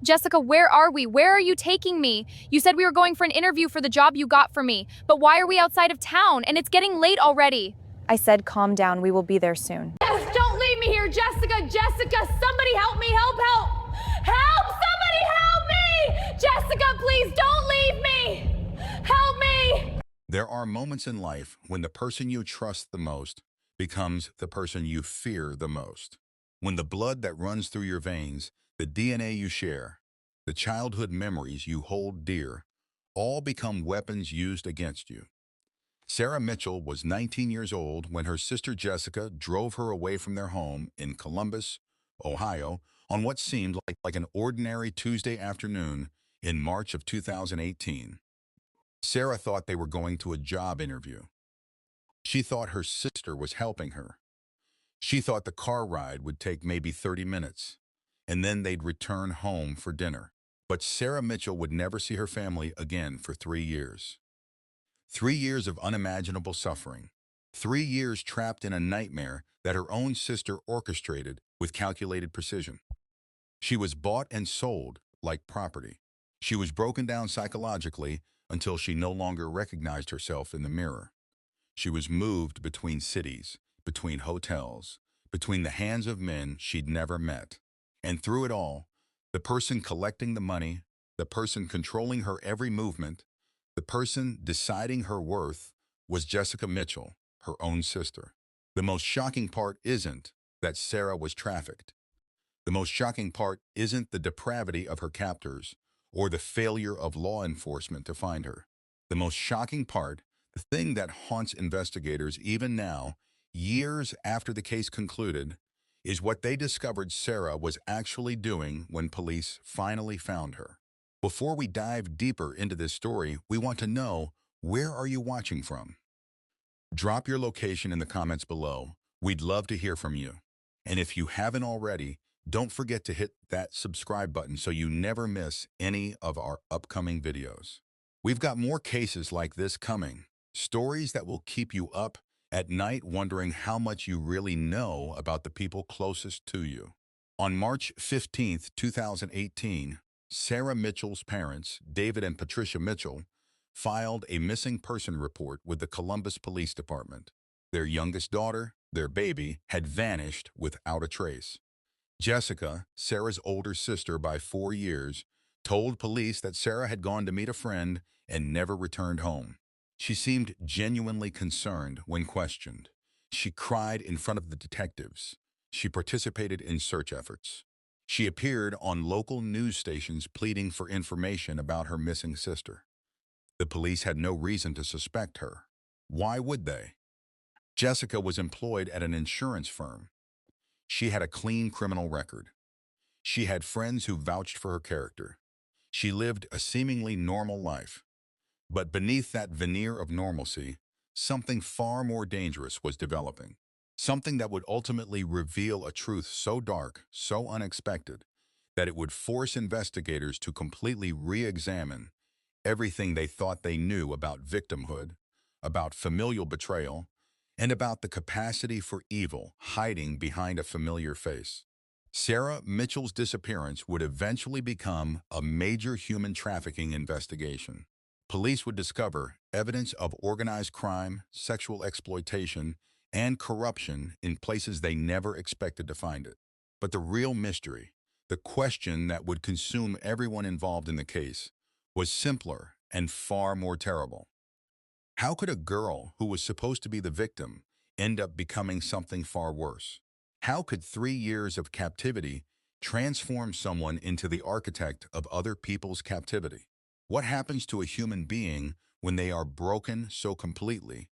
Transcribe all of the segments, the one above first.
Jessica, where are we? Where are you taking me? You said we were going for an interview for the job you got for me, but why are we outside of town? And it's getting late already. I said, calm down, we will be there soon. Yes, don't leave me here, Jessica! Jessica, somebody help me! Help! Help! Somebody help me! Jessica, please don't leave me! Help me! There are moments in life when the person you trust the most becomes the person you fear the most. When the blood that runs through your veins, the DNA you share, the childhood memories you hold dear, all become weapons used against you. Sarah Mitchell was 19 years old when her sister Jessica drove her away from their home in Columbus, Ohio, on what seemed like an ordinary Tuesday afternoon in March of 2018. Sarah thought they were going to a job interview. She thought her sister was helping her. She thought the car ride would take maybe 30 minutes, and then they'd return home for dinner. But Sarah Mitchell would never see her family again for 3 years. 3 years of unimaginable suffering. 3 years trapped in a nightmare that her own sister orchestrated with calculated precision. She was bought and sold like property. She was broken down psychologically until she no longer recognized herself in the mirror. She was moved between cities, between hotels, between the hands of men she'd never met. And through it all, the person collecting the money, the person controlling her every movement, the person deciding her worth was Jessica Mitchell, her own sister. The most shocking part isn't that Sarah was trafficked. The most shocking part isn't the depravity of her captors or the failure of law enforcement to find her. The most shocking part, the thing that haunts investigators even now, years after the case concluded, is what they discovered Sarah was actually doing when police finally found her. Before we dive deeper into this story, we want to know, where are you watching from? Drop your location in the comments below. We'd love to hear from you. And if you haven't already, don't forget to hit that subscribe button so you never miss any of our upcoming videos. We've got more cases like this coming, stories that will keep you up at night wondering how much you really know about the people closest to you. On March 15th, 2018, Sarah Mitchell's parents, David and Patricia Mitchell, filed a missing person report with the Columbus Police Department. Their youngest daughter, their baby, had vanished without a trace. Jessica, Sarah's older sister by 4 years, told police that Sarah had gone to meet a friend and never returned home. She seemed genuinely concerned when questioned. She cried in front of the detectives. She participated in search efforts. She appeared on local news stations pleading for information about her missing sister. The police had no reason to suspect her. Why would they? Jessica was employed at an insurance firm. She had a clean criminal record. She had friends who vouched for her character. She lived a seemingly normal life. But beneath that veneer of normalcy, something far more dangerous was developing. Something that would ultimately reveal a truth so dark, so unexpected, that it would force investigators to completely re-examine everything they thought they knew about victimhood, about familial betrayal, and about the capacity for evil hiding behind a familiar face. Sarah Mitchell's disappearance would eventually become a major human trafficking investigation. Police would discover evidence of organized crime, sexual exploitation, and corruption in places they never expected to find it. But the real mystery, the question that would consume everyone involved in the case, was simpler and far more terrible. How could a girl who was supposed to be the victim end up becoming something far worse? How could 3 years of captivity transform someone into the architect of other people's captivity? What happens to a human being when they are broken so completely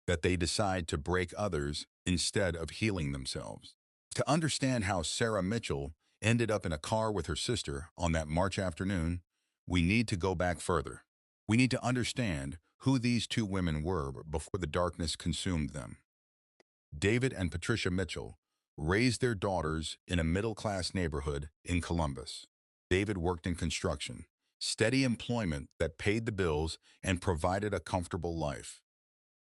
that they decide to break others instead of healing themselves? To understand how Sarah Mitchell ended up in a car with her sister on that March afternoon, we need to go back further. We need to understand who these two women were before the darkness consumed them. David and Patricia Mitchell raised their daughters in a middle-class neighborhood in Columbus. David worked in construction, steady employment that paid the bills and provided a comfortable life.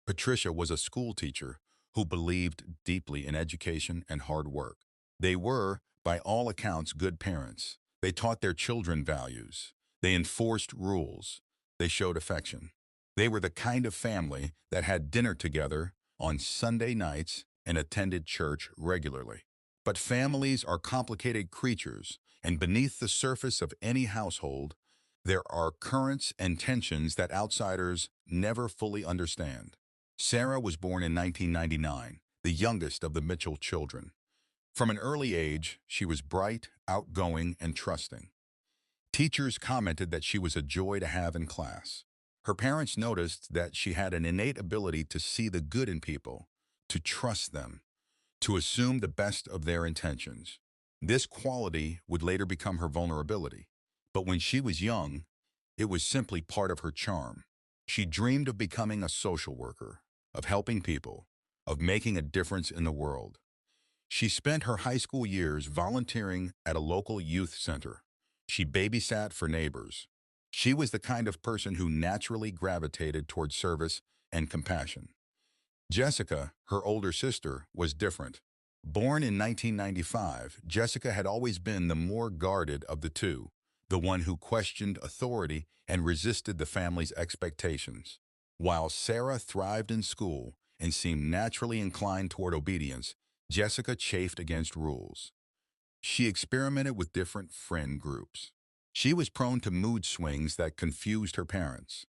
Patricia was a school teacher who believed deeply in education and hard work. They were, by all accounts, good parents. They taught their children values. They enforced rules. They showed affection. They were the kind of family that had dinner together on Sunday nights and attended church regularly. But families are complicated creatures, and beneath the surface of any household, there are currents and tensions that outsiders never fully understand. Sarah was born in 1999, the youngest of the Mitchell children. From an early age, she was bright, outgoing, and trusting. Teachers commented that she was a joy to have in class. Her parents noticed that she had an innate ability to see the good in people, to trust them, to assume the best of their intentions. This quality would later become her vulnerability. But when she was young, it was simply part of her charm. She dreamed of becoming a social worker, of helping people, of making a difference in the world. She spent her high school years volunteering at a local youth center. She babysat for neighbors. She was the kind of person who naturally gravitated toward service and compassion. Jessica, her older sister, was different. Born in 1995, Jessica had always been the more guarded of the two, the one who questioned authority and resisted the family's expectations. While Sarah thrived in school and seemed naturally inclined toward obedience, Jessica chafed against rules. She experimented with different friend groups. She was prone to mood swings that confused her parents.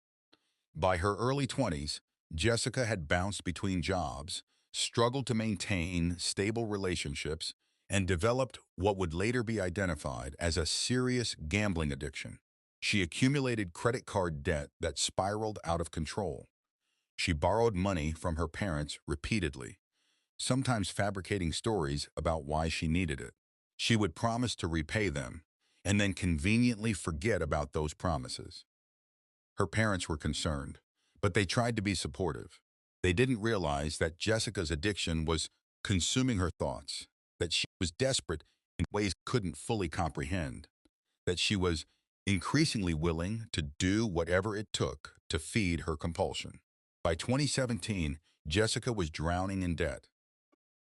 By her early 20s, Jessica had bounced between jobs, struggled to maintain stable relationships, and developed what would later be identified as a serious gambling addiction. She accumulated credit card debt that spiraled out of control. She borrowed money from her parents repeatedly, sometimes fabricating stories about why she needed it. She would promise to repay them, and then conveniently forget about those promises. Her parents were concerned, but they tried to be supportive. They didn't realize that Jessica's addiction was consuming her thoughts, that she was desperate in ways couldn't fully comprehend, that she was increasingly willing to do whatever it took to feed her compulsion. By 2017, Jessica was drowning in debt.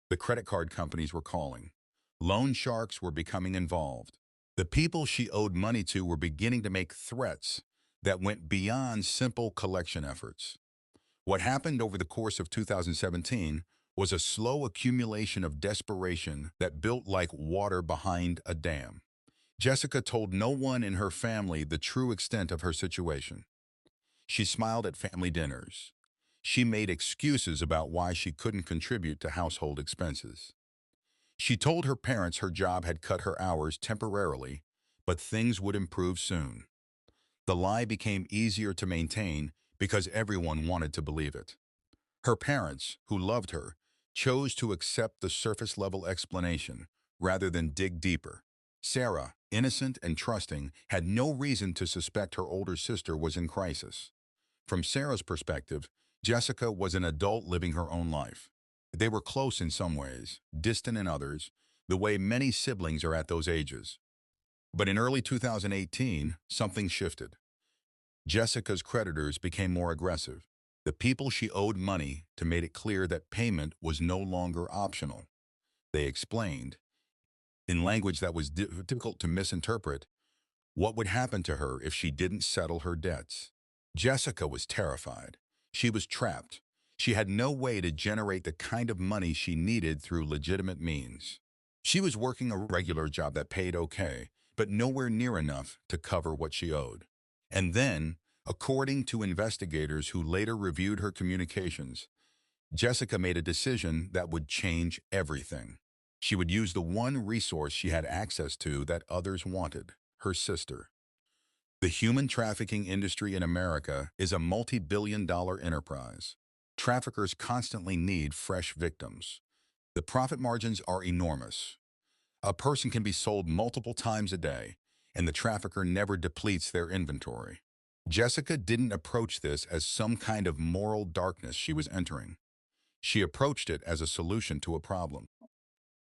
The credit card companies were calling. Loan sharks were becoming involved. The people she owed money to were beginning to make threats that went beyond simple collection efforts. What happened over the course of 2017 was a slow accumulation of desperation that built like water behind a dam. Jessica told no one in her family the true extent of her situation. She smiled at family dinners. She made excuses about why she couldn't contribute to household expenses. She told her parents her job had cut her hours temporarily, but things would improve soon. The lie became easier to maintain because everyone wanted to believe it. Her parents, who loved her, chose to accept the surface-level explanation rather than dig deeper. Sarah, innocent and trusting, had no reason to suspect her older sister was in crisis. From Sarah's perspective, Jessica was an adult living her own life. They were close in some ways, distant in others, the way many siblings are at those ages. But in early 2018, something shifted. Jessica's creditors became more aggressive. The people she owed money to made it clear that payment was no longer optional. They explained, in language that was difficult to misinterpret, what would happen to her if she didn't settle her debts. Jessica was terrified. She was trapped. She had no way to generate the kind of money she needed through legitimate means. She was working a regular job that paid okay, but nowhere near enough to cover what she owed. And then, according to investigators who later reviewed her communications, Jessica made a decision that would change everything. She would use the one resource she had access to that others wanted, her sister. The human trafficking industry in America is a multi-billion-dollar enterprise. Traffickers constantly need fresh victims. The profit margins are enormous. A person can be sold multiple times a day, and the trafficker never depletes their inventory. Jessica didn't approach this as some kind of moral darkness she was entering. She approached it as a solution to a problem.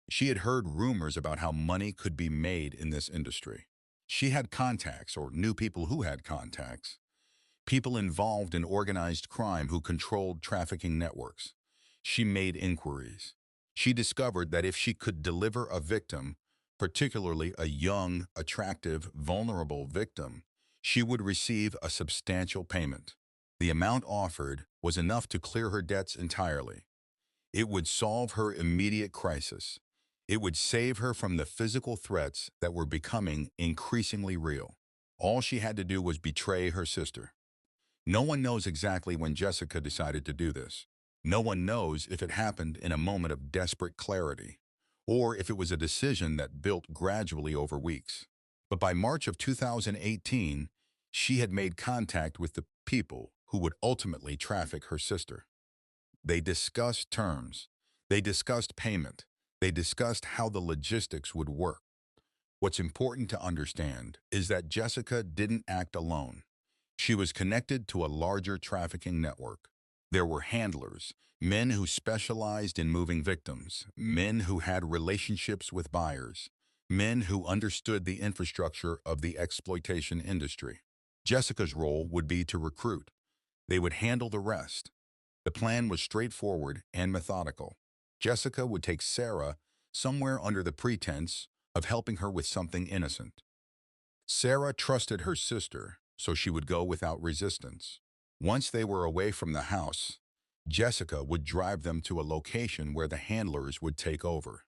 She had heard rumors about how money could be made in this industry. She had contacts, or knew people who had contacts, people involved in organized crime who controlled trafficking networks. She made inquiries. She discovered that if she could deliver a victim, particularly a young, attractive, vulnerable victim, she would receive a substantial payment. The amount offered was enough to clear her debts entirely. It would solve her immediate crisis. It would save her from the physical threats that were becoming increasingly real. All she had to do was betray her sister. No one knows exactly when Jessica decided to do this. No one knows if it happened in a moment of desperate clarity, or if it was a decision that built gradually over weeks. But by March of 2018, she had made contact with the people who would ultimately traffic her sister. They discussed terms. They discussed payment. They discussed how the logistics would work. What's important to understand is that Jessica didn't act alone. She was connected to a larger trafficking network. There were handlers, men who specialized in moving victims, men who had relationships with buyers, men who understood the infrastructure of the exploitation industry. Jessica's role would be to recruit. They would handle the rest. The plan was straightforward and methodical. Jessica would take Sarah somewhere under the pretense of helping her with something innocent. Sarah trusted her sister, so she would go without resistance. Once they were away from the house, Jessica would drive them to a location where the handlers would take over.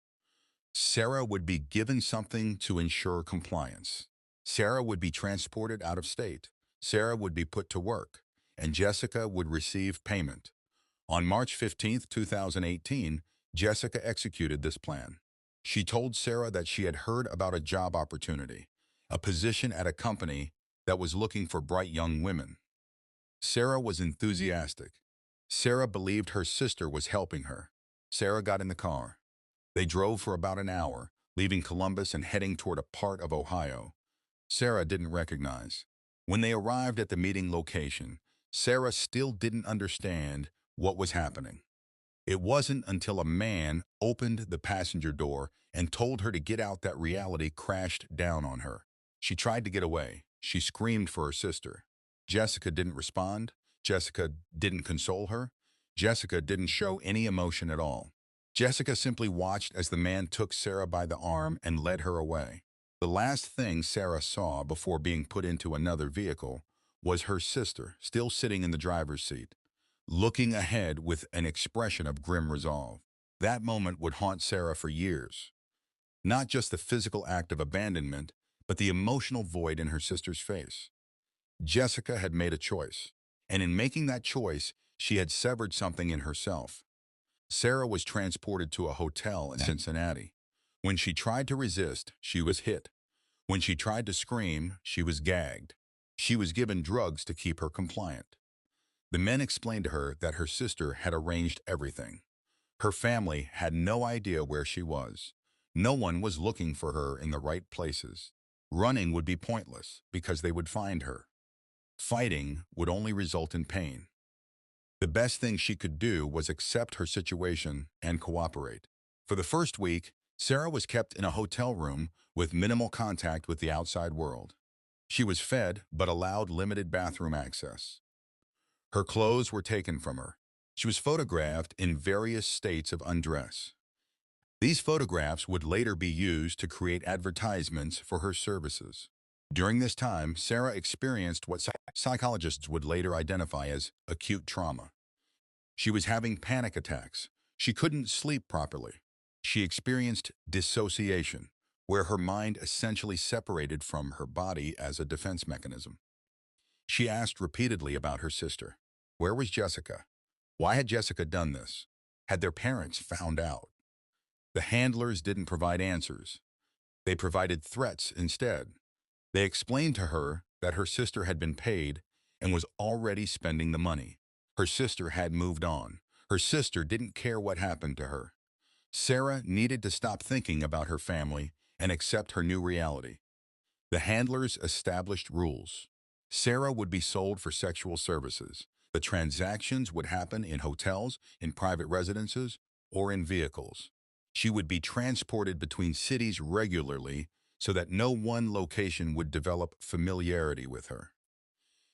Sarah would be given something to ensure compliance. Sarah would be transported out of state. Sarah would be put to work, and Jessica would receive payment. On March 15, 2018, Jessica executed this plan. She told Sarah that she had heard about a job opportunity, a position at a company that was looking for bright young women. Sarah was enthusiastic. Sarah believed her sister was helping her. Sarah got in the car. They drove for about an hour, leaving Columbus and heading toward a part of Ohio Sarah didn't recognize. When they arrived at the meeting location, Sarah still didn't understand what was happening. It wasn't until a man opened the passenger door and told her to get out that reality crashed down on her. She tried to get away. She screamed for her sister. Jessica didn't respond. Jessica didn't console her. Jessica didn't show any emotion at all. Jessica simply watched as the man took Sarah by the arm and led her away. The last thing Sarah saw before being put into another vehicle was her sister, still sitting in the driver's seat, looking ahead with an expression of grim resolve. That moment would haunt Sarah for years. Not just the physical act of abandonment, but the emotional void in her sister's face. Jessica had made a choice, and in making that choice, she had severed something in herself. Sarah was transported to a hotel in Cincinnati. When she tried to resist, she was hit. When she tried to scream, she was gagged. She was given drugs to keep her compliant. The men explained to her that her sister had arranged everything. Her family had no idea where she was. No one was looking for her in the right places. Running would be pointless because they would find her. Fighting would only result in pain. The best thing she could do was accept her situation and cooperate. For the first week, Sarah was kept in a hotel room with minimal contact with the outside world. She was fed but allowed limited bathroom access. Her clothes were taken from her. She was photographed in various states of undress. These photographs would later be used to create advertisements for her services. During this time, Sarah experienced what psychologists would later identify as acute trauma. She was having panic attacks. She couldn't sleep properly. She experienced dissociation, where her mind essentially separated from her body as a defense mechanism. She asked repeatedly about her sister. Where was Jessica? Why had Jessica done this? Had their parents found out? The handlers didn't provide answers. They provided threats instead. They explained to her that her sister had been paid and was already spending the money. Her sister had moved on. Her sister didn't care what happened to her. Sarah needed to stop thinking about her family and accept her new reality. The handlers established rules. Sarah would be sold for sexual services. The transactions would happen in hotels, in private residences, or in vehicles. She would be transported between cities regularly so that no one location would develop familiarity with her.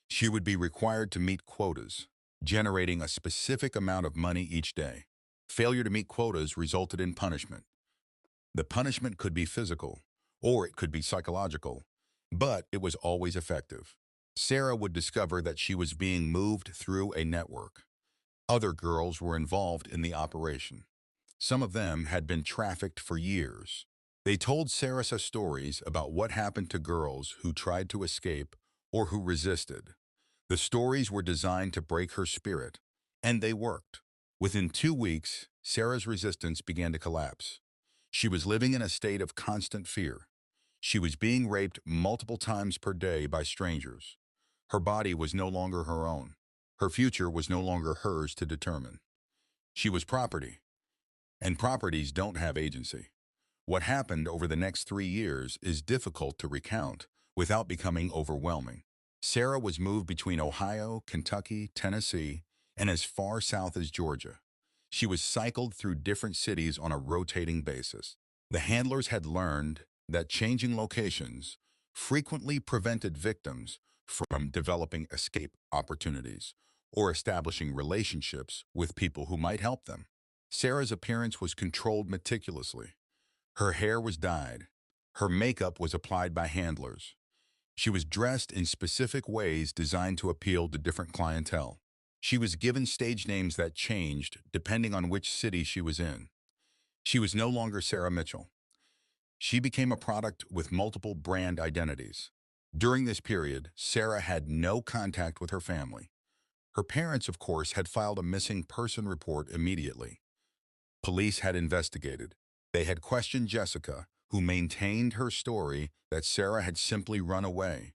She would be required to meet quotas, generating a specific amount of money each day. Failure to meet quotas resulted in punishment. The punishment could be physical, or it could be psychological, but it was always effective. Sarah would discover that she was being moved through a network. Other girls were involved in the operation. Some of them had been trafficked for years. They told Sarah stories about what happened to girls who tried to escape or who resisted. The stories were designed to break her spirit, and they worked. Within 2 weeks, Sarah's resistance began to collapse. She was living in a state of constant fear. She was being raped multiple times per day by strangers. Her body was no longer her own. Her future was no longer hers to determine. She was property, and properties don't have agency. What happened over the next 3 years is difficult to recount without becoming overwhelming. Sarah was moved between Ohio, Kentucky, Tennessee, and as far south as Georgia. She was cycled through different cities on a rotating basis. The handlers had learned that changing locations frequently prevented victims from developing escape opportunities or establishing relationships with people who might help them. Sarah's appearance was controlled meticulously. Her hair was dyed. Her makeup was applied by handlers. She was dressed in specific ways designed to appeal to different clientele. She was given stage names that changed depending on which city she was in. She was no longer Sarah Mitchell. She became a product with multiple brand identities. During this period, Sarah had no contact with her family. Her parents, of course, had filed a missing person report immediately. Police had investigated. They had questioned Jessica, who maintained her story that Sarah had simply run away,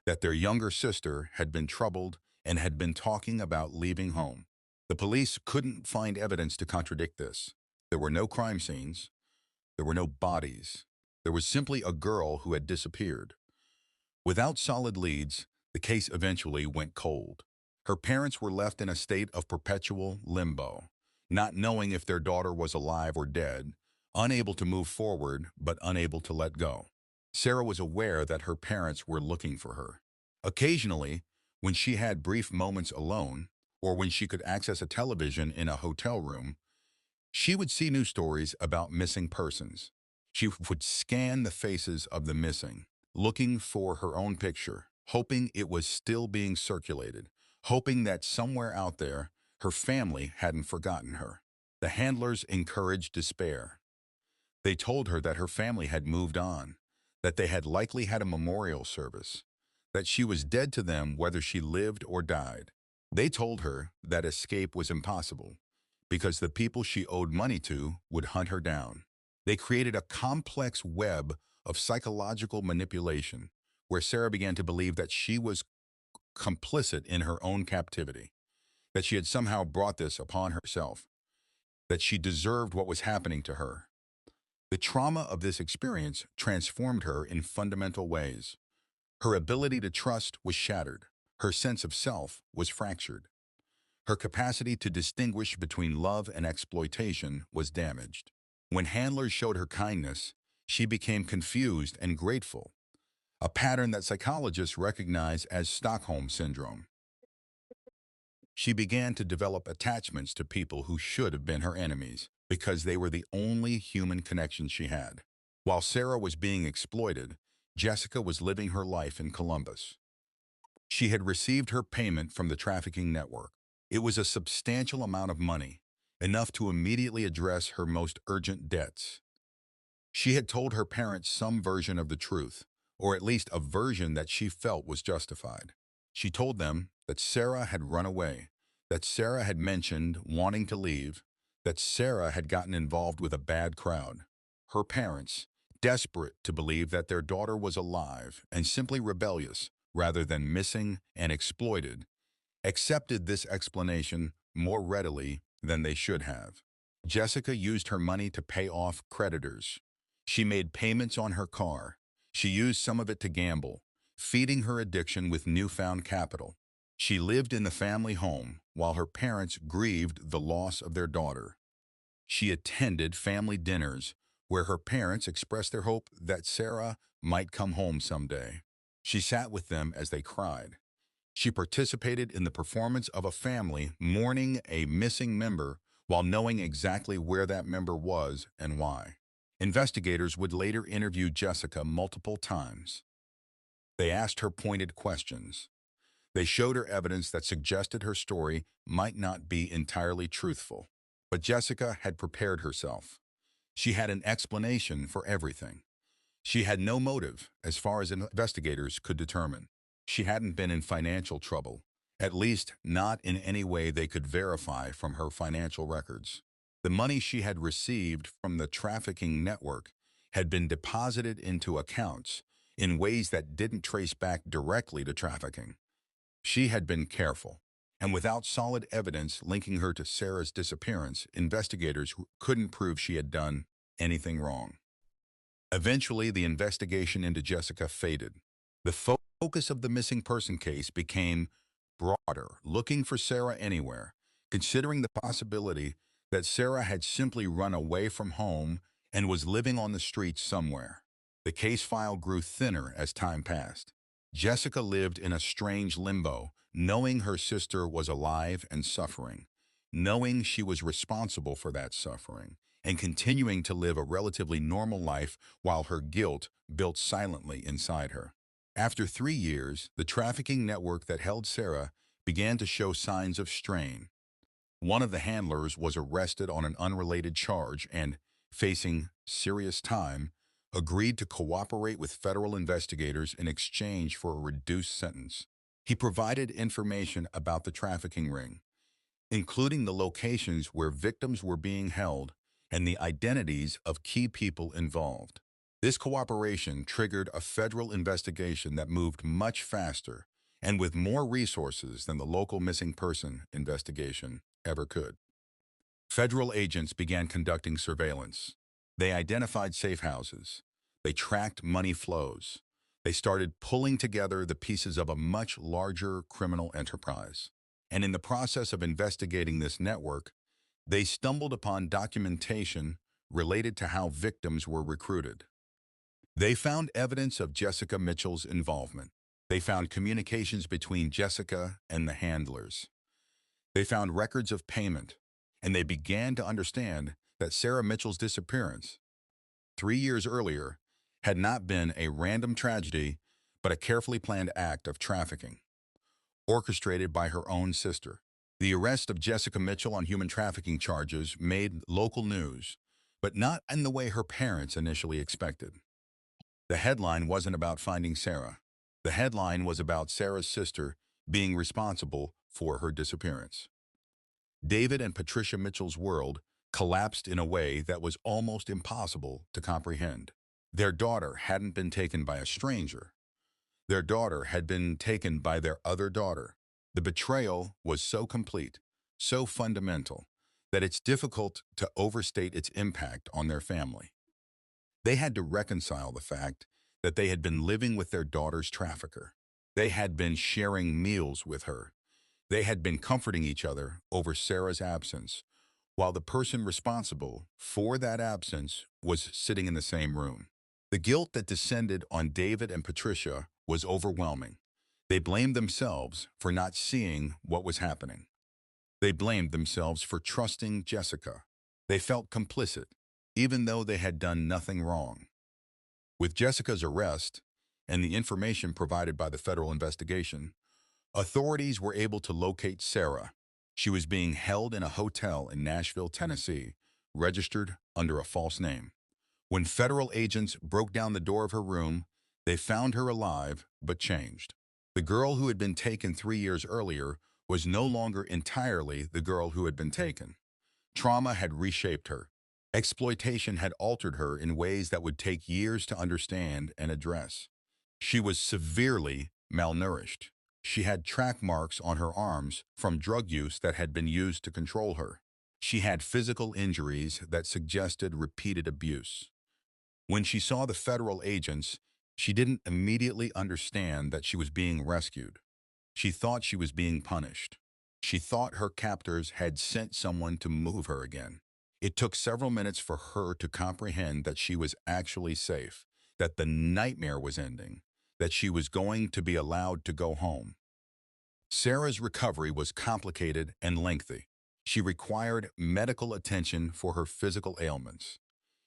that their younger sister had been troubled and had been talking about leaving home. The police couldn't find evidence to contradict this. There were no crime scenes. There were no bodies. There was simply a girl who had disappeared. Without solid leads, the case eventually went cold. Her parents were left in a state of perpetual limbo, not knowing if their daughter was alive or dead, unable to move forward but unable to let go. Sarah was aware that her parents were looking for her. Occasionally, when she had brief moments alone, or when she could access a television in a hotel room, she would see news stories about missing persons. She would scan the faces of the missing, looking for her own picture, hoping it was still being circulated, hoping that somewhere out there, her family hadn't forgotten her. The handlers encouraged despair. They told her that her family had moved on, that they had likely had a memorial service, that she was dead to them whether she lived or died. They told her that escape was impossible because the people she owed money to would hunt her down. They created a complex web of psychological manipulation where Sarah began to believe that she was complicit in her own captivity, that she had somehow brought this upon herself, that she deserved what was happening to her. The trauma of this experience transformed her in fundamental ways. Her ability to trust was shattered. Her sense of self was fractured. Her capacity to distinguish between love and exploitation was damaged. When handlers showed her kindness, she became confused and grateful, a pattern that psychologists recognize as Stockholm Syndrome. She began to develop attachments to people who should have been her enemies because they were the only human connections she had. While Sarah was being exploited, Jessica was living her life in Columbus. She had received her payment from the trafficking network. It was a substantial amount of money, enough to immediately address her most urgent debts. She had told her parents some version of the truth, or at least a version that she felt was justified. She told them that Sarah had run away, that Sarah had mentioned wanting to leave, that Sarah had gotten involved with a bad crowd. Her parents, desperate to believe that their daughter was alive and simply rebellious rather than missing and exploited, accepted this explanation more readily than they should have. Jessica used her money to pay off creditors. She made payments on her car. She used some of it to gamble, feeding her addiction with newfound capital. She lived in the family home while her parents grieved the loss of their daughter. She attended family dinners where her parents expressed their hope that Sarah might come home someday. She sat with them as they cried. She participated in the performance of a family mourning a missing member while knowing exactly where that member was and why. Investigators would later interview Jessica multiple times. They asked her pointed questions. They showed her evidence that suggested her story might not be entirely truthful. But Jessica had prepared herself. She had an explanation for everything. She had no motive, as far as investigators could determine. She hadn't been in financial trouble, at least not in any way they could verify from her financial records. The money she had received from the trafficking network had been deposited into accounts in ways that didn't trace back directly to trafficking. She had been careful, and without solid evidence linking her to Sarah's disappearance, investigators couldn't prove she had done anything wrong. Eventually, the investigation into Jessica faded. The focus of the missing person case became broader, looking for Sarah anywhere, considering the possibility that Sarah had simply run away from home and was living on the streets somewhere. The case file grew thinner as time passed. Jessica lived in a strange limbo, knowing her sister was alive and suffering, knowing she was responsible for that suffering, and continuing to live a relatively normal life while her guilt built silently inside her. After 3 years, the trafficking network that held Sarah began to show signs of strain. One of the handlers was arrested on an unrelated charge and, facing serious time, agreed to cooperate with federal investigators in exchange for a reduced sentence. He provided information about the trafficking ring, including the locations where victims were being held and the identities of key people involved. This cooperation triggered a federal investigation that moved much faster and with more resources than the local missing person investigation ever could. Federal agents began conducting surveillance. They identified safe houses. They tracked money flows. They started pulling together the pieces of a much larger criminal enterprise. And in the process of investigating this network, they stumbled upon documentation related to how victims were recruited. They found evidence of Jessica Mitchell's involvement. They found communications between Jessica and the handlers. They found records of payment, and they began to understand that Sarah Mitchell's disappearance, 3 years earlier, had not been a random tragedy, but a carefully planned act of trafficking, orchestrated by her own sister. The arrest of Jessica Mitchell on human trafficking charges made local news, but not in the way her parents initially expected. The headline wasn't about finding Sarah. The headline was about Sarah's sister being responsible for her disappearance. David and Patricia Mitchell's world collapsed in a way that was almost impossible to comprehend. Their daughter hadn't been taken by a stranger. Their daughter had been taken by their other daughter. The betrayal was so complete, so fundamental, that it's difficult to overstate its impact on their family. They had to reconcile the fact that they had been living with their daughter's trafficker. They had been sharing meals with her. They had been comforting each other over Sarah's absence, while the person responsible for that absence was sitting in the same room. The guilt that descended on David and Patricia was overwhelming. They blamed themselves for not seeing what was happening. They blamed themselves for trusting Jessica. They felt complicit, even though they had done nothing wrong. With Jessica's arrest and the information provided by the federal investigation, authorities were able to locate Sarah. She was being held in a hotel in Nashville, Tennessee, registered under a false name. When federal agents broke down the door of her room, they found her alive but changed. The girl who had been taken 3 years earlier was no longer entirely the girl who had been taken. Trauma had reshaped her. Exploitation had altered her in ways that would take years to understand and address. She was severely malnourished. She had track marks on her arms from drug use that had been used to control her. She had physical injuries that suggested repeated abuse. When she saw the federal agents, she didn't immediately understand that she was being rescued. She thought she was being punished. She thought her captors had sent someone to move her again. It took several minutes for her to comprehend that she was actually safe, that the nightmare was ending, that she was going to be allowed to go home. Sarah's recovery was complicated and lengthy. She required medical attention for her physical ailments.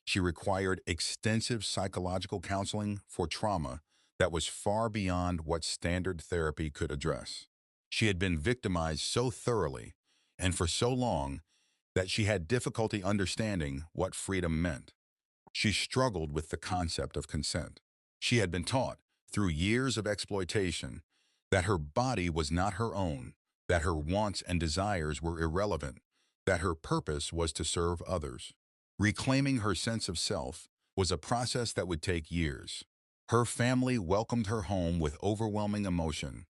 She required extensive psychological counseling for trauma that was far beyond what standard therapy could address. She had been victimized so thoroughly and for so long that she had difficulty understanding what freedom meant. She struggled with the concept of consent. She had been taught, through years of exploitation, that her body was not her own, that her wants and desires were irrelevant, that her purpose was to serve others. Reclaiming her sense of self was a process that would take years. Her family welcomed her home with overwhelming emotion,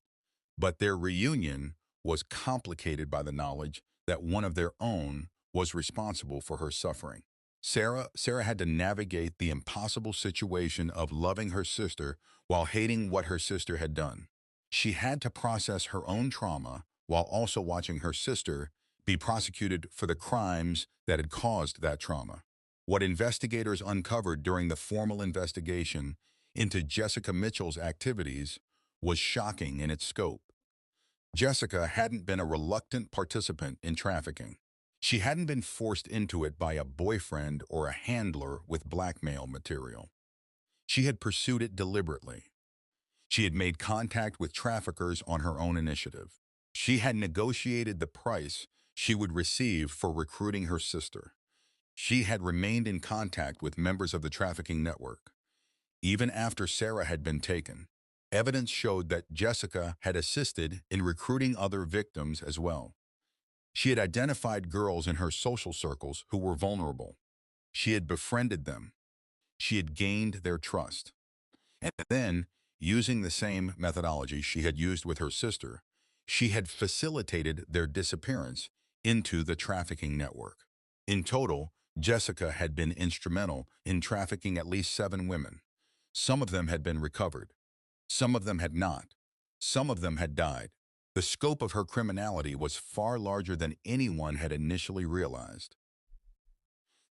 but their reunion was complicated by the knowledge that one of their own was responsible for her suffering. Sarah had to navigate the impossible situation of loving her sister while hating what her sister had done. She had to process her own trauma while also watching her sister be prosecuted for the crimes that had caused that trauma. What investigators uncovered during the formal investigation into Jessica Mitchell's activities was shocking in its scope. Jessica hadn't been a reluctant participant in trafficking. She hadn't been forced into it by a boyfriend or a handler with blackmail material. She had pursued it deliberately. She had made contact with traffickers on her own initiative. She had negotiated the price she would receive for recruiting her sister. She had remained in contact with members of the trafficking network. Even after Sarah had been taken, evidence showed that Jessica had assisted in recruiting other victims as well. She had identified girls in her social circles who were vulnerable. She had befriended them. She had gained their trust. And then, using the same methodology she had used with her sister, she had facilitated their disappearance into the trafficking network. In total, Jessica had been instrumental in trafficking at least 7 women. Some of them had been recovered. Some of them had not. Some of them had died. The scope of her criminality was far larger than anyone had initially realized.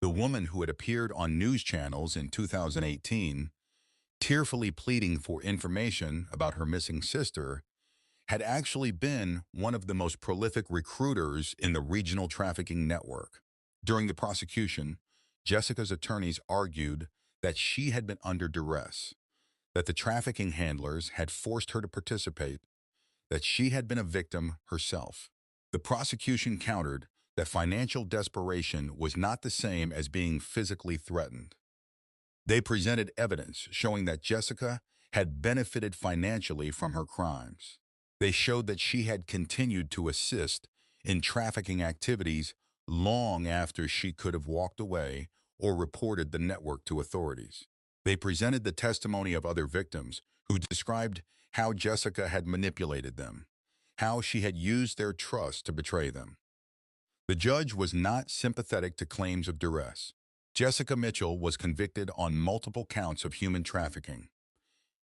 The woman who had appeared on news channels in 2018, tearfully pleading for information about her missing sister, had actually been one of the most prolific recruiters in the regional trafficking network. During the prosecution, Jessica's attorneys argued that she had been under duress, that the trafficking handlers had forced her to participate, that she had been a victim herself. The prosecution countered that financial desperation was not the same as being physically threatened. They presented evidence showing that Jessica had benefited financially from her crimes. They showed that she had continued to assist in trafficking activities long after she could have walked away or reported the network to authorities. They presented the testimony of other victims who described how Jessica had manipulated them, how she had used their trust to betray them. The judge was not sympathetic to claims of duress. Jessica Mitchell was convicted on multiple counts of human trafficking.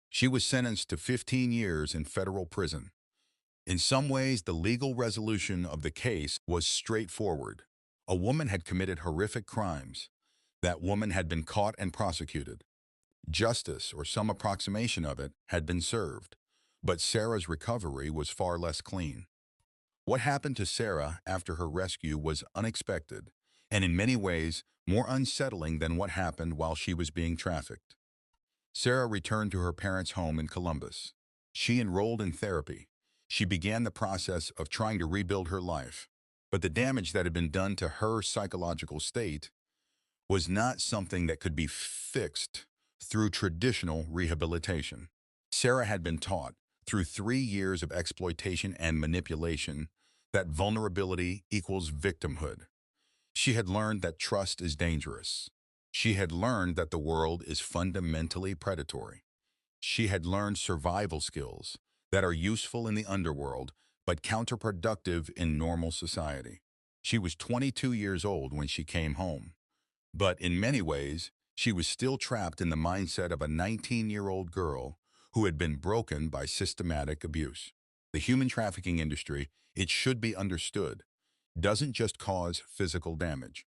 She was sentenced to 15 years in federal prison. In some ways, the legal resolution of the case was straightforward. A woman had committed horrific crimes. That woman had been caught and prosecuted. Justice, or some approximation of it, had been served. But Sarah's recovery was far less clean. What happened to Sarah after her rescue was unexpected, and in many ways more unsettling than what happened while she was being trafficked. Sarah returned to her parents' home in Columbus. She enrolled in therapy. She began the process of trying to rebuild her life. But the damage that had been done to her psychological state was not something that could be fixed through traditional rehabilitation. Sarah had been taught, through 3 years of exploitation and manipulation, that vulnerability equals victimhood. She had learned that trust is dangerous. She had learned that the world is fundamentally predatory. She had learned survival skills that are useful in the underworld but counterproductive in normal society. She was 22 years old when she came home. But in many ways, she was still trapped in the mindset of a 19-year-old girl who had been broken by systematic abuse. The human trafficking industry, it should be understood, doesn't just cause physical damage.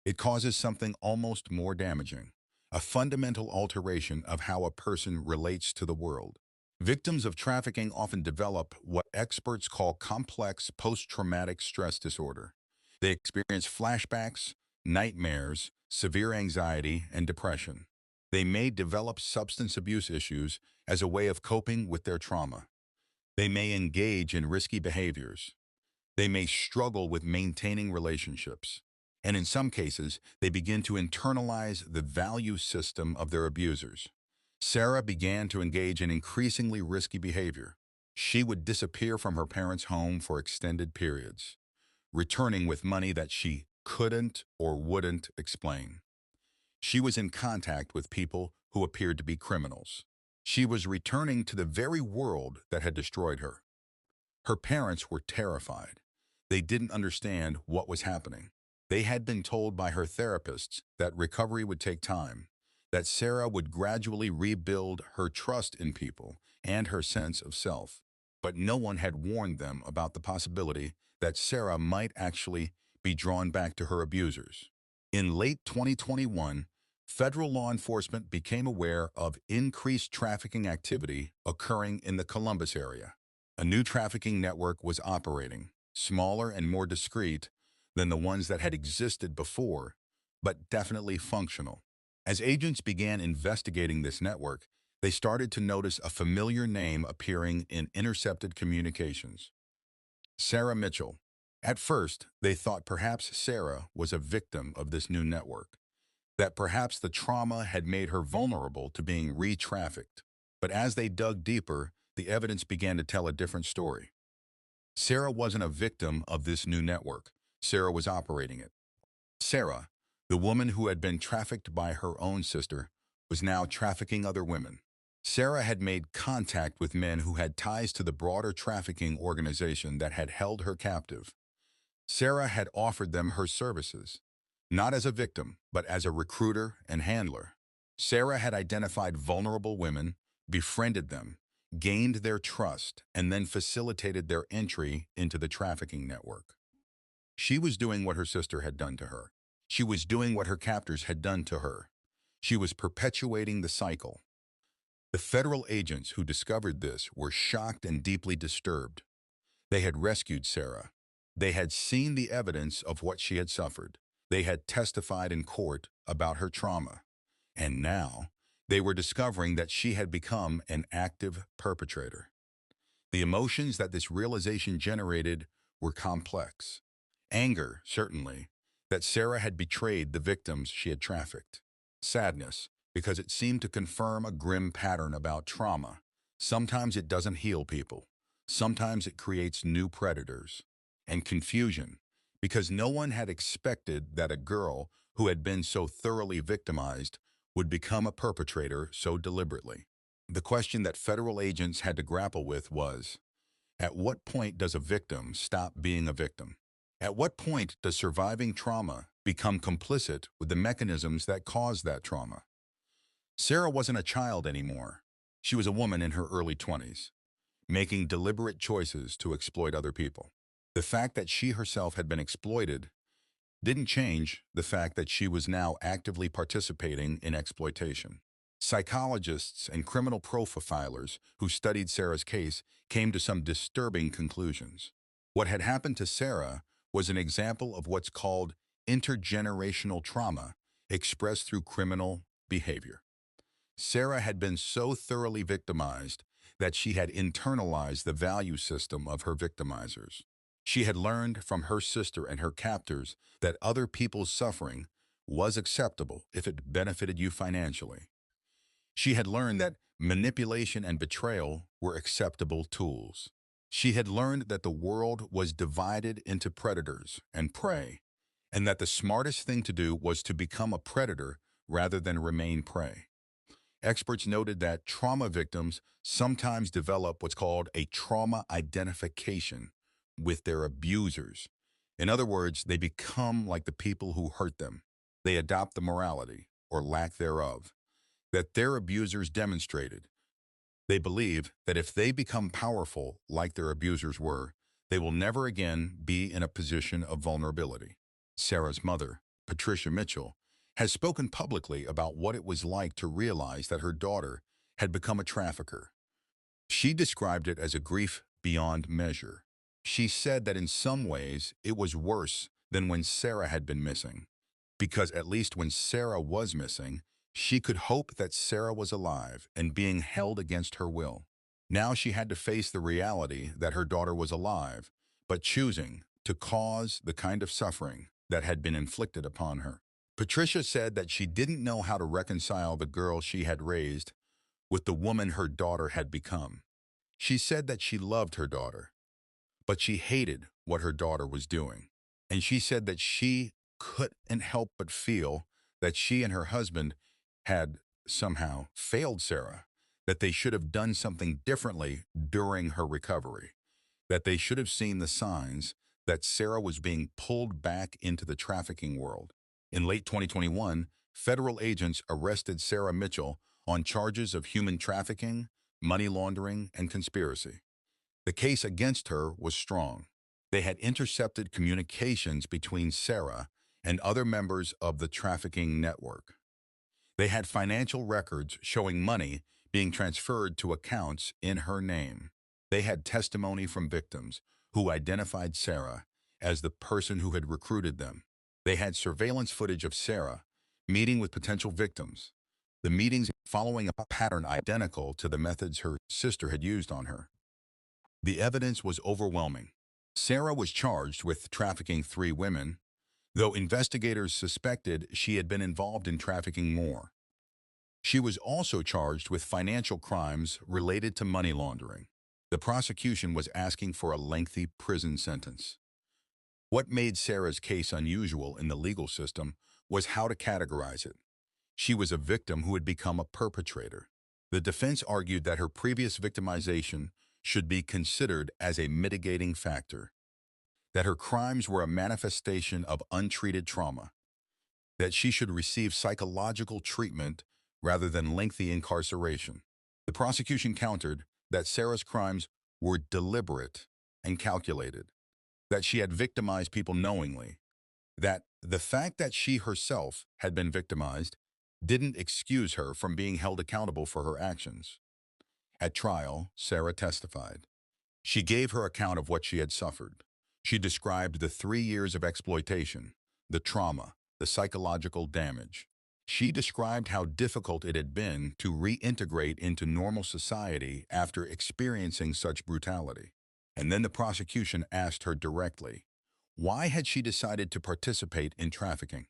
It causes something almost more damaging, a fundamental alteration of how a person relates to the world. Victims of trafficking often develop what experts call complex post-traumatic stress disorder. They experience flashbacks, nightmares, severe anxiety, and depression. They may develop substance abuse issues as a way of coping with their trauma. They may engage in risky behaviors. They may struggle with maintaining relationships. And in some cases, they begin to internalize the value system of their abusers. Sarah began to engage in increasingly risky behavior. She would disappear from her parents' home for extended periods, returning with money that she couldn't or wouldn't explain. She was in contact with people who appeared to be criminals. She was returning to the very world that had destroyed her. Her parents were terrified. They didn't understand what was happening. They had been told by her therapists that recovery would take time, that Sarah would gradually rebuild her trust in people and her sense of self. But no one had warned them about the possibility that Sarah might actually be drawn back to her abusers. In late 2021, federal law enforcement became aware of increased trafficking activity occurring in the Columbus area. A new trafficking network was operating, smaller and more discreet than the ones that had existed before, but definitely functional. As agents began investigating this network, they started to notice a familiar name appearing in intercepted communications. Sarah Mitchell. At first, they thought perhaps Sarah was a victim of this new network, that perhaps the trauma had made her vulnerable to being re-trafficked. But as they dug deeper, the evidence began to tell a different story. Sarah wasn't a victim of this new network. Sarah was operating it. Sarah, the woman who had been trafficked by her own sister, was now trafficking other women. Sarah had made contact with men who had ties to the broader trafficking organization that had held her captive. Sarah had offered them her services, not as a victim, but as a recruiter and handler. Sarah had identified vulnerable women, befriended them, gained their trust, and then facilitated their entry into the trafficking network. She was doing what her sister had done to her. She was doing what her captors had done to her. She was perpetuating the cycle. The federal agents who discovered this were shocked and deeply disturbed. They had rescued Sarah. They had seen the evidence of what she had suffered. They had testified in court about her trauma. And now, they were discovering that she had become an active perpetrator. The emotions that this realization generated were complex. Anger, certainly, that Sarah had betrayed the victims she had trafficked. Sadness, because it seemed to confirm a grim pattern about trauma. Sometimes it doesn't heal people. Sometimes it creates new predators. And confusion, because no one had expected that a girl who had been so thoroughly victimized would become a perpetrator so deliberately. The question that federal agents had to grapple with was, at what point does a victim stop being a victim? At what point does surviving trauma become complicit with the mechanisms that cause that trauma? Sarah wasn't a child anymore. She was a woman in her early 20s, making deliberate choices to exploit other people. The fact that she herself had been exploited didn't change the fact that she was now actively participating in exploitation. Psychologists and criminal profilers who studied Sarah's case came to some disturbing conclusions. What had happened to Sarah was an example of what's called intergenerational trauma expressed through criminal behavior. Sarah had been so thoroughly victimized that she had internalized the value system of her victimizers. She had learned from her sister and her captors that other people's suffering was acceptable if it benefited you financially. She had learned that manipulation and betrayal were acceptable tools. She had learned that the world was divided into predators and prey, and that the smartest thing to do was to become a predator rather than remain prey. Experts noted that trauma victims sometimes develop what's called a trauma identification with their abusers. In other words, they become like the people who hurt them. They adopt the morality, or lack thereof, that their abusers demonstrated. They believe that if they become powerful like their abusers were, they will never again be in a position of vulnerability. Sarah's mother, Patricia Mitchell, has spoken publicly about what it was like to realize that her daughter had become a trafficker. She described it as a grief beyond measure. She said that in some ways it was worse than when Sarah had been missing. because at least when Sarah was missing, she could hope that Sarah was alive and being held against her will. Now she had to face the reality that her daughter was alive, but choosing to cause the kind of suffering that had been inflicted upon her. Patricia said that she didn't know how to reconcile the girl she had raised with the woman her daughter had become. She said that she loved her daughter, but she hated what her daughter was doing. And she said that she couldn't help but feel that she and her husband had somehow failed Sarah, that they should have done something differently during her recovery, that they should have seen the signs that Sarah was being pulled back into the trafficking world. In late 2021, federal agents arrested Sarah Mitchell on charges of human trafficking, money laundering, and conspiracy. The case against her was strong. They had intercepted communications between Sarah and other members of the trafficking network. They had financial records showing money being transferred to accounts in her name. They had testimony from victims who identified Sarah as the person who had recruited them. They had surveillance footage of Sarah meeting with potential victims, the meetings following a pattern identical to the methods her sister had used on her. The evidence was overwhelming. Sarah was charged with trafficking 3 women, though investigators suspected she had been involved in trafficking more. She was also charged with financial crimes related to money laundering. The prosecution was asking for a lengthy prison sentence. What made Sarah's case unusual in the legal system was how to categorize it. She was a victim who had become a perpetrator. The defense argued that her previous victimization should be considered as a mitigating factor, that her crimes were a manifestation of untreated trauma, that she should receive psychological treatment rather than lengthy incarceration. The prosecution countered that Sarah's crimes were deliberate and calculated, that she had victimized people knowingly, that the fact that she herself had been victimized didn't excuse her from being held accountable for her actions. At trial, Sarah testified. She gave her account of what she had suffered. She described the 3 years of exploitation, the trauma, the psychological damage. She described how difficult it had been to reintegrate into normal society after experiencing such brutality. And then the prosecution asked her directly, why had she decided to participate in trafficking?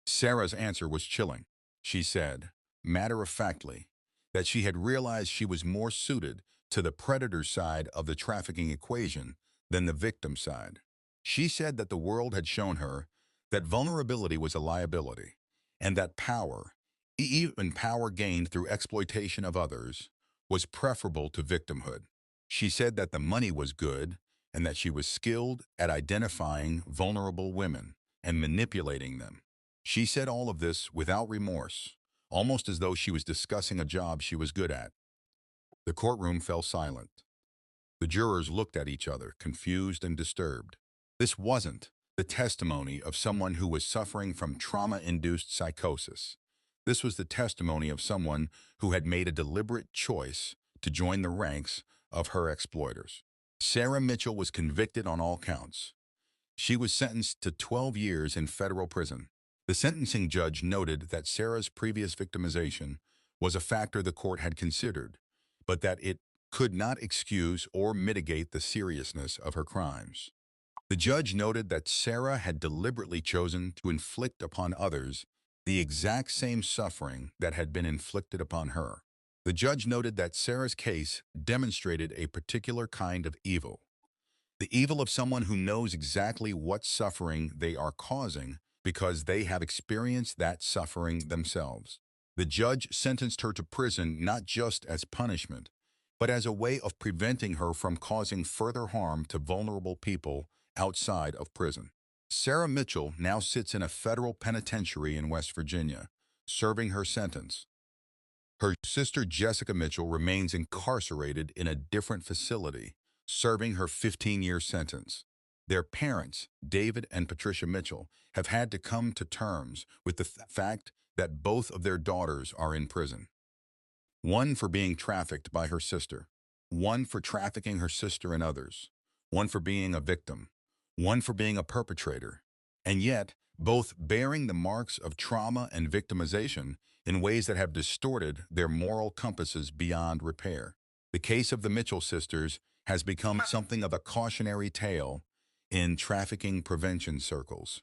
Sarah's answer was chilling. She said, matter-of-factly, that she had realized she was more suited to the predator side of the trafficking equation than the victim side. She said that the world had shown her that vulnerability was a liability, and that power, even power gained through exploitation of others, was preferable to victimhood. She said that the money was good and that she was skilled at identifying vulnerable women and manipulating them. She said all of this without remorse, almost as though she was discussing a job she was good at. The courtroom fell silent. The jurors looked at each other, confused and disturbed. This wasn't the testimony of someone who was suffering from trauma-induced psychosis. This was the testimony of someone who had made a deliberate choice to join the ranks of her exploiters. Sarah Mitchell was convicted on all counts. She was sentenced to 12 years in federal prison. The sentencing judge noted that Sarah's previous victimization was a factor the court had considered, but that it could not excuse or mitigate the seriousness of her crimes. The judge noted that Sarah had deliberately chosen to inflict upon others the exact same suffering that had been inflicted upon her. The judge noted that Sarah's case demonstrated a particular kind of evil, the evil of someone who knows exactly what suffering they are causing because they have experienced that suffering themselves. The judge sentenced her to prison not just as punishment, but as a way of preventing her from causing further harm to vulnerable people outside of prison. Sarah Mitchell now sits in a federal penitentiary in West Virginia, serving her sentence. Her sister Jessica Mitchell remains incarcerated in a different facility, serving her 15-year sentence. Their parents, David and Patricia Mitchell, have had to come to terms with the fact that both of their daughters are in prison. One for being trafficked by her sister, one for trafficking her sister and others, one for being a victim, one for being a perpetrator. And yet, both bearing the marks of trauma and victimization in ways that have distorted their moral compasses beyond repair. The case of the Mitchell sisters has become something of a cautionary tale in trafficking prevention circles.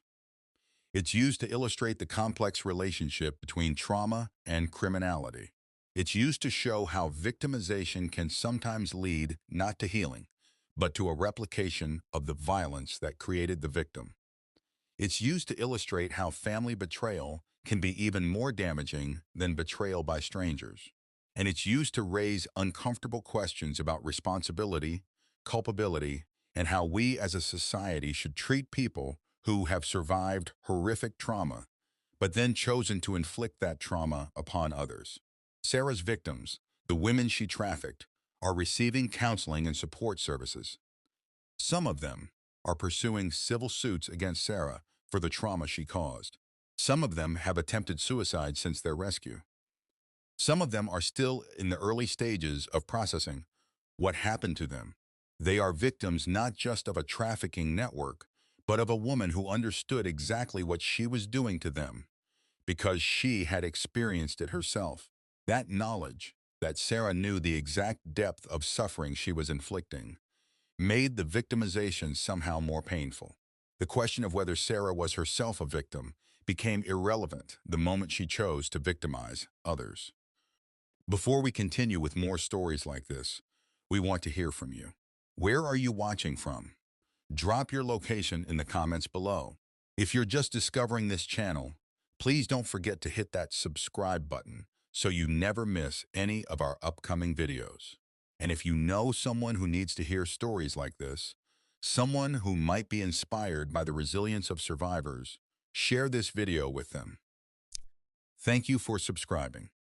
It's used to illustrate the complex relationship between trauma and criminality. It's used to show how victimization can sometimes lead not to healing, but to a replication of the violence that created the victim. It's used to illustrate how family betrayal can be even more damaging than betrayal by strangers. And it's used to raise uncomfortable questions about responsibility, culpability, and how we as a society should treat people who have survived horrific trauma, but then chosen to inflict that trauma upon others. Sarah's victims, the women she trafficked, are receiving counseling and support services. Some of them are pursuing civil suits against Sarah for the trauma she caused. Some of them have attempted suicide since their rescue. Some of them are still in the early stages of processing what happened to them. They are victims not just of a trafficking network, but of a woman who understood exactly what she was doing to them because she had experienced it herself. That knowledge, that Sarah knew the exact depth of suffering she was inflicting, made the victimization somehow more painful. The question of whether Sarah was herself a victim became irrelevant the moment she chose to victimize others. Before we continue with more stories like this, we want to hear from you. Where are you watching from? Drop your location in the comments below. If you're just discovering this channel, please don't forget to hit that subscribe button so you never miss any of our upcoming videos. And if you know someone who needs to hear stories like this, someone who might be inspired by the resilience of survivors, share this video with them. Thank you for subscribing.